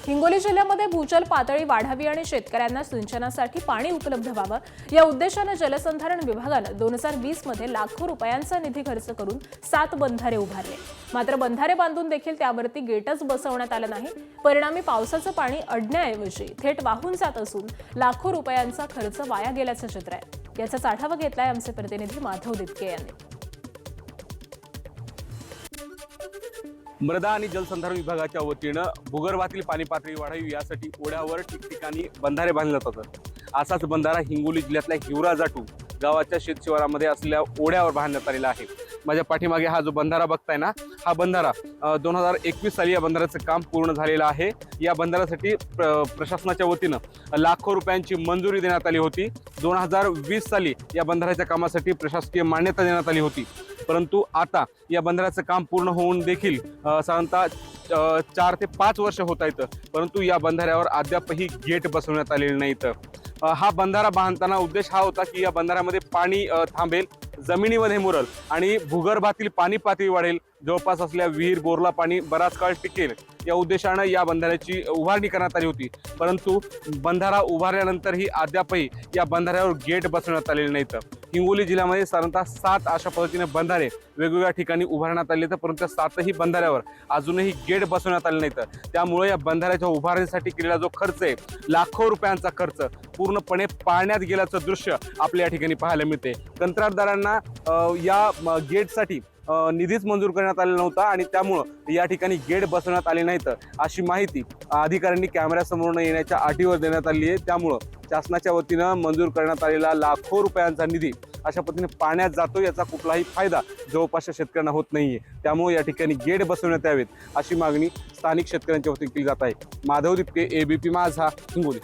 हिंगोली जिल्ह्यामध्ये भूजल पातळी वाढावी आणि शेतकऱ्यांना सिंचनासाठी पाणी उपलब्ध व्हावं या उद्देशाने जलसंधारण विभागाने 2020 मध्ये लाखो रुपयांचा निधी खर्च करून 7 बंधारे उभारले। मात्र बंधारे बांधून देखील त्यावरती गेटच बसवण्यात आलं नाही। परिणामी पावसाचं पाणी अडण्याऐवजी थेट वाहून जात असून लाखो रुपयांचा खर्च वाया गेल्याचं चित्र आहे। याचा आढावा घेतलाय आमचे प्रतिनिधी माधव दिपके यांनी। मृदा आणि जलसंधारण विभागाच्या वतीनं भूगर्भातील पाणी पातळी वाढावी यासाठी ओढ्यावर ठिकठिकाणी बंधारे बांधले जातात। असाच बंधारा हिंगोली जिल्ह्यातल्या हिवराजाटू गावाच्या शेतशिवारामध्ये असलेल्या ओढ्यावर बांधण्यात आलेला आहे। माझ्या पाठीमागे हा जो बंधारा बघताय ना, हा बंधारा 2021 साली या बंधाऱ्याचं काम पूर्ण झालेलं आहे। या बंधाऱ्यासाठी प्रशासनाच्या वतीनं लाखो रुपयांची मंजुरी देण्यात आली होती। 2020 साली या बंधाऱ्याच्या कामासाठी प्रशासकीय मान्यता देण्यात आली होती, परंतु आता या बंधाऱ्याचं काम पूर्ण होऊन देखील साधारणतः 4 ते 5 वर्ष होत आहेत, परंतु या बंधाऱ्यावर अद्यापही गेट बसवण्यात आलेले नाहीत। हा बंधारा बांधताना उद्देश हा होता की या बंधाऱ्यामध्ये पाणी थांबेल, जमिनीमध्ये मुरल आणि भूगर्भातील पाणी पातळी वाढेल, जवळपास असलेल्या विहीर बोरला पाणी बराच काळ टिकेल या उद्देशानं या बंधाऱ्याची उभारणी करण्यात आली होती। परंतु बंधारा उभारल्यानंतरही अद्यापही या बंधाऱ्यावर गेट बसवण्यात आलेले नाहीत। हिंगोली जिल्ह्यामध्ये साधारणतः 7 अशा पद्धतीने बंधारे वेगवेगळ्या ठिकाणी उभारण्यात आले आहेत, परंतु 7ही बंधाऱ्यावर अजूनही गेट बसवण्यात आले नाहीत। त्यामुळे या बंधाऱ्याच्या उभारणीसाठी केलेला जो खर्च आहे, लाखो रुपयांचा खर्च पूर्णपणे पाण्यात गेल्याचं दृश्य आपल्या या ठिकाणी पाहायला मिळते। कंत्राटदारांना या गेटसाठी निधीच मंजूर करण्यात आलेला नव्हता आणि त्यामुळं या ठिकाणी गेट बसवण्यात आले नाहीत अशी माहिती अधिकाऱ्यांनी कॅमेऱ्यासमोर न येण्याच्या अटीवर देण्यात आली आहे। त्यामुळं शासनाच्या वतीनं मंजूर करण्यात आलेला लाखो रुपयांचा निधी अशा पद्धतीने पाण्यात जातो, याचा कुठलाही फायदा जवळपासच्या शेतकऱ्यांना होत नाहीये। त्यामुळे या ठिकाणी गेट बसवण्यात यावेत अशी मागणी स्थानिक शेतकऱ्यांच्या वतीने केली जात आहे। माधव दिपके, ABP माझा, हिंगोली।